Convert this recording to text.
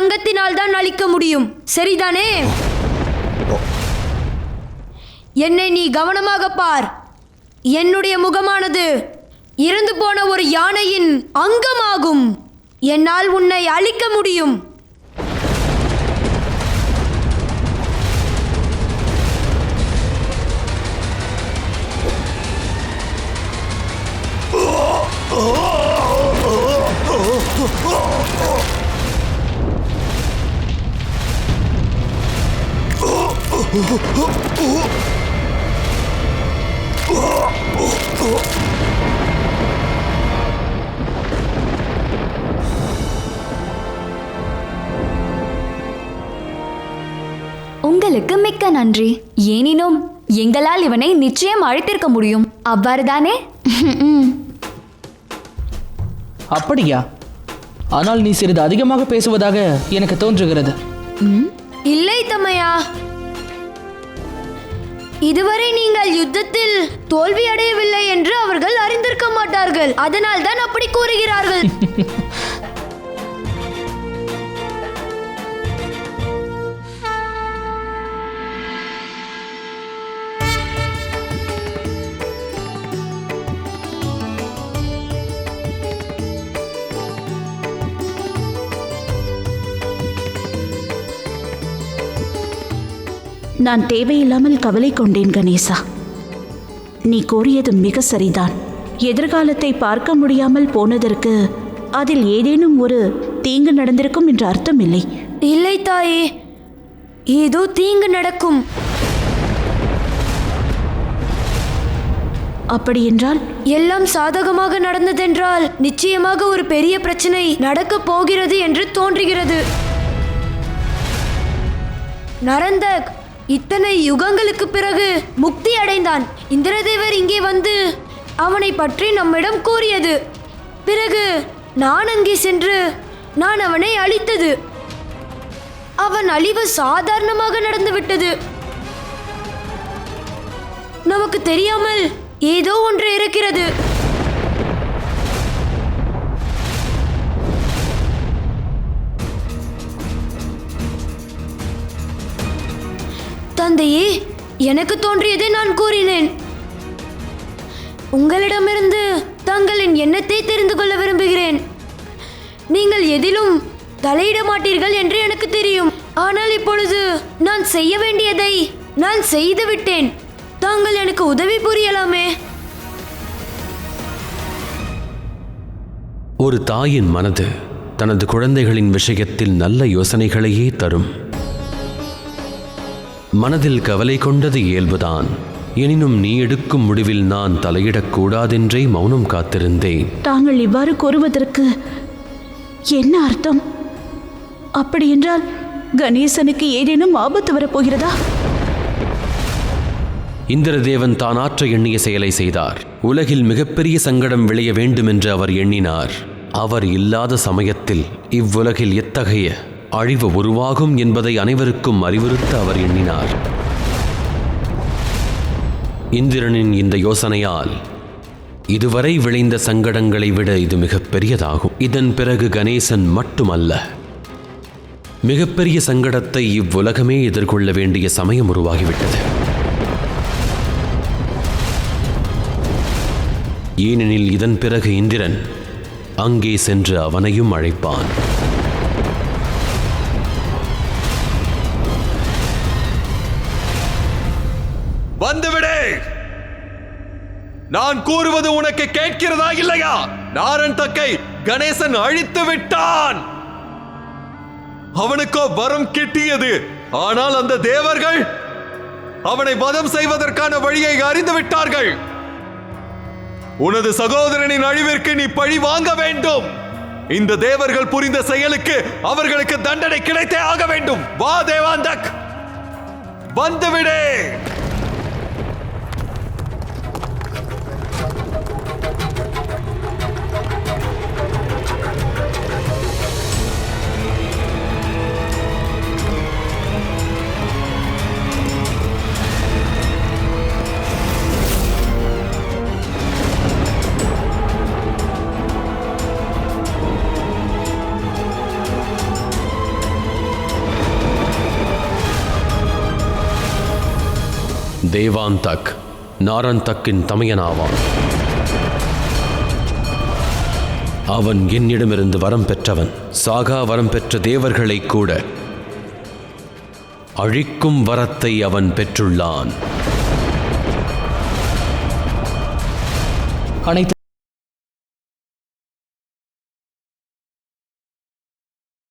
தங்கத்தினால் தான் அழிக்க முடியும், சரிதானே? என்னை நீ கவனமாக பார். என்னுடைய முகமானது இறந்து போன ஒரு யானையின் அங்கமாகும். என்னால் உன்னை அழிக்க முடியும். உங்களுக்கு மிக்க நன்றி. எனினும் எங்களால் இவனை நிச்சயம் அழைத்திருக்க முடியும், அவ்வாறுதானே? அப்படியா? ஆனால் நீ சிறிது அதிகமாக பேசுவதாக எனக்கு தோன்றுகிறது. இல்லை தமையா, இதுவரை நீங்கள் யுத்தத்தில் தோல்வி அடையவில்லை என்று அவர்கள் அறிந்திருக்க மாட்டார்கள். அதனால் தான் அப்படி கூறுகிறார்கள். நான் தேவையில்லாமல் கவலை கொண்டேன் கணேசா. நீ கூறியது மிக சரிதான். எதிர்காலத்தை பார்க்க முடியாமல் போனதற்கு அதில் ஏதேனும் ஒரு தீங்கு நடந்திருக்கும் என்ற அர்த்தம் இல்லை. இல்லை தாயே, ஏதோ தீங்கு நடக்கும். அப்படி என்றால்? எல்லாம் சாதகமாக நடந்ததென்றால் நிச்சயமாக ஒரு பெரிய பிரச்சனை நடக்கப் போகிறது என்று தோன்றுகிறது. நரந்தக் இத்தனை யுகங்களுக்கு பிறகு முக்தி அடைந்தான். இந்திரதேவர் இங்கே வந்து அவனை பற்றி நம்மிடம் கூறியது. பிறகு நான் அங்கே சென்று நான் அவனை அழித்தது. அவன் அழிவு சாதாரணமாக நடந்துவிட்டது. நமக்கு தெரியாமல் ஏதோ ஒன்று இருக்கிறது. தந்தையே, எனக்கு தோன்றியதை நான் கூறினேன். உங்களிடமிருந்து தங்களின் எண்ணத்தை தெரிந்து கொள்ள விரும்புகிறேன். நீங்கள் எதிலும் தலையிட மாட்டீர்கள் என்று எனக்கு தெரியும். ஆனால் இப்பொழுது நான் செய்ய வேண்டியதை நான் செய்துவிட்டேன். தாங்கள் எனக்கு உதவி புரியலாமே? ஒரு தாயின் மனது தனது குழந்தைகளின் விஷயத்தில் நல்ல யோசனைகளையே தரும். மனதில் கவலை கொண்டது இயல்புதான். எனினும் நீ எடுக்கும் முடிவில் நான் தலையிடக்கூடாதென்றே மௌனம் காத்திருந்தேன். தாங்கள் இவ்வாறு கூறுவதற்கு என்ன அர்த்தம்? அப்படியென்றால் கணேசனுக்கு ஏதேனும் ஆபத்து வரப்போகிறதா? இந்திரதேவன் தான் ஆற்ற எண்ணிய செயலை செய்தார். உலகில் மிகப்பெரிய சங்கடம் விளைய வேண்டுமென்று அவர் எண்ணினார். அவர் இல்லாத சமயத்தில் இவ்வுலகில் எத்தகைய அழிவு உருவாகும் என்பதை அனைவருக்கும் அறிவுறுத்த அவர் எண்ணினார். இந்திரனின் இந்த யோசனையால் இதுவரை விளைந்த சங்கடங்களை விட இது மிகப் பெரியதாகும். இதன் பிறகு கணேசன் மட்டுமல்ல, மிகப்பெரிய சங்கடத்தை இவ்வுலகமே எதிர்கொள்ள வேண்டிய சமயம் உருவாகிவிட்டது. ஏனெனில் இதன் பிறகு இந்திரன் அங்கே சென்று அவனையும் அழைப்பான். வந்துவிடு! நான் கூறுவது உனக்கு கேட்கிறதா இல்லையா? நாரந்தக்கை கணேசன் அழித்து விட்டான். அவனுக்கோ வரம் கிட்டியது. ஆனால் அந்த தேவர்கள் அவனை வதம் செய்வதற்கான வழியை அறிந்து விட்டார்கள். உனது சகோதரனின் அழிவிற்கு நீ பழி வாங்க வேண்டும். இந்த தேவர்கள் புரிந்த செயலுக்கு அவர்களுக்கு தண்டனை கிடைத்தே ஆக வேண்டும். வா தேவாந்தக், வந்துவிடு! தேவாந்தக் நாரந்தக்கின் தமையனாவான். அவன் என்னிடமிருந்து வரம் பெற்றவன். சாகா வரம் பெற்ற தேவர்களை கூட அழிக்கும் வரத்தை அவன் பெற்றுள்ளான். அனைத்து